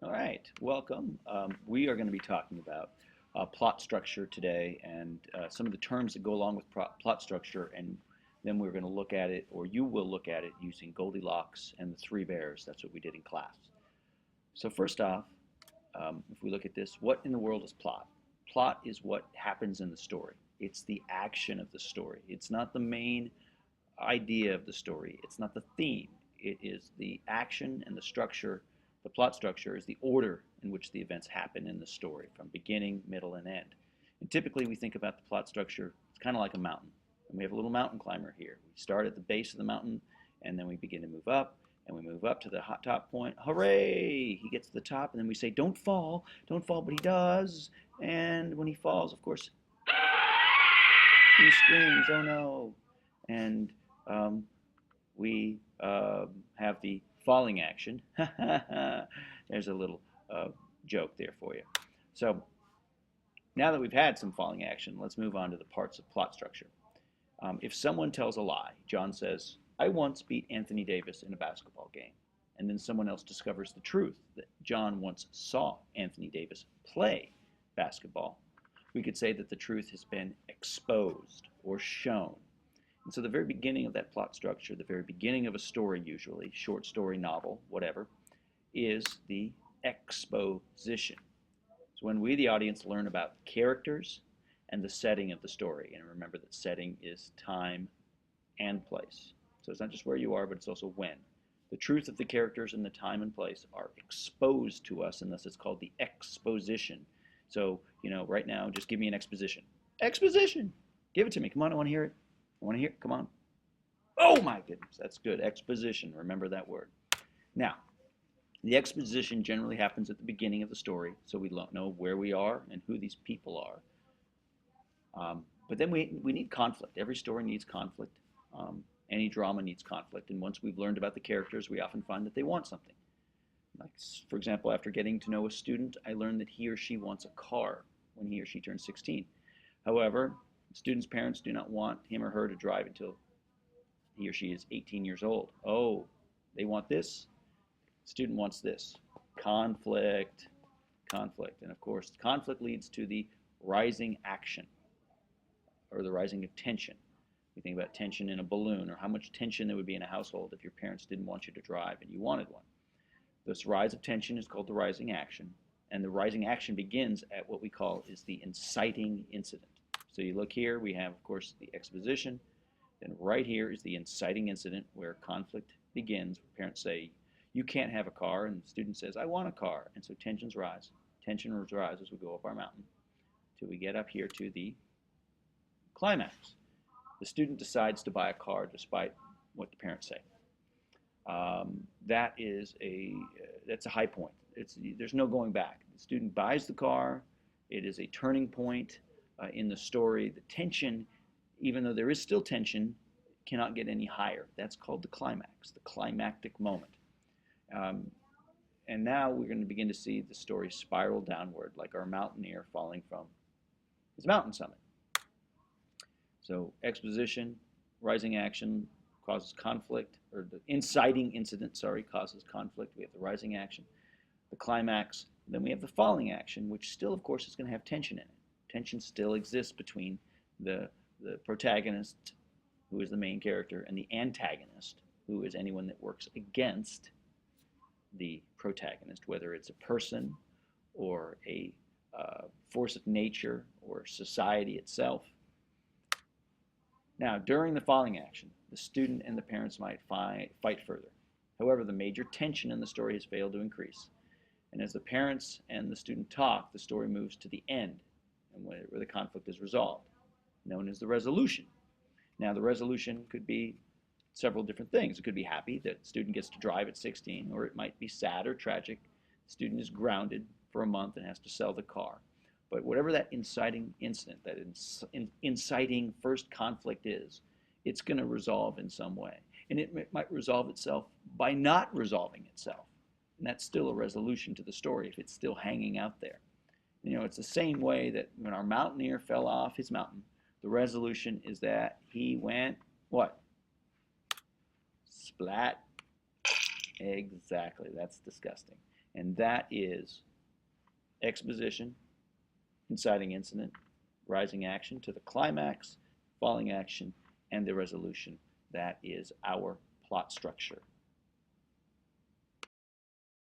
All right, welcome. We are going to be talking about plot structure today and some of the terms that go along with plot structure, and then we're going to look at it, or you will look at it, using Goldilocks and the Three Bears. That's what we did in class. So first off, if we look at this, what in the world is plot? Plot is what happens in the story. It's the action of the story. It's not the main idea of the story. It's not the theme. It is the action and the structure. The plot structure is the order in which the events happen in the story, from beginning, middle, and end. And typically, we think about the plot structure, it's kind of like a mountain. And we have a little mountain climber here. We start at the base of the mountain, and then we begin to move up, and we move up to the hot top point. Hooray! He gets to the top, and then we say, don't fall, but he does. And when he falls, of course, he screams, oh no. And um, we have the falling action. There's a little joke there for you. So now that we've had some falling action, let's move on to the parts of plot structure. If someone tells a lie, John says, I once beat Anthony Davis in a basketball game. And then someone else discovers the truth that John once saw Anthony Davis play basketball. We could say that the truth has been exposed or shown. And so the very beginning of that plot structure, the very beginning of a story usually, short story, novel, whatever, is the exposition. It's when we, the audience, learn about characters and the setting of the story. And remember that setting is time and place. So it's not just where you are, but it's also when. The truth of the characters and the time and place are exposed to us, and thus it's called the exposition. So, right now, just give me an exposition. Exposition! Give it to me. Come on, I want to hear it. I want to hear it. Come on. Oh my goodness, that's good. Exposition. Remember that word. Now, the exposition generally happens at the beginning of the story, so we know where we are and who these people are. But then we need conflict. Every story needs conflict. Any drama needs conflict. And once we've learned about the characters, we often find that they want something. Like, for example, after getting to know a student, I learned that he or she wants a car when he or she turns 16. However, the student's parents do not want him or her to drive until he or she is 18 years old. Oh, they want this. The student wants this. Conflict. Conflict. And of course, conflict leads to the rising action, or the rising of tension. We think about tension in a balloon, or how much tension there would be in a household if your parents didn't want you to drive and you wanted one. This rise of tension is called the rising action, and the rising action begins at what we call is the inciting incident. So you look here, we have, of course, the exposition. Then right here is the inciting incident where conflict begins. Parents say, you can't have a car, and the student says, I want a car. And so tensions rise. Tension rise as we go up our mountain till we get up here to the climax. The student decides to buy a car despite what the parents say. That's a high point. There's no going back. The student buys the car. It is a turning point in the story. The tension, even though there is still tension, cannot get any higher. That's called the climax, the climactic moment. And now we're going to begin to see the story spiral downward, like our mountaineer falling from his mountain summit. So exposition, rising action causes conflict, or the inciting incident, causes conflict. We have the rising action, the climax, then we have the falling action, which still, of course, is going to have tension in it. Tension still exists between the protagonist, who is the main character, and the antagonist, who is anyone that works against the protagonist, whether it's a person or a force of nature or society itself. Now, during the falling action, the student and the parents might fight further. However, the major tension in the story has failed to increase. And as the parents and the student talk, the story moves to the end, and where the conflict is resolved, known as the resolution. Now, the resolution could be several different things. It could be happy that the student gets to drive at 16, or it might be sad or tragic. The student is grounded for a month and has to sell the car. But whatever that inciting incident, that inciting first conflict is, it's going to resolve in some way. And it might resolve itself by not resolving itself. And that's still a resolution to the story if it's still hanging out there. It's the same way that when our mountaineer fell off his mountain, the resolution is that he went, what? Splat. Exactly. That's disgusting. and that is exposition, inciting incident, rising action to the climax, falling action, and the resolution. That is our plot structure.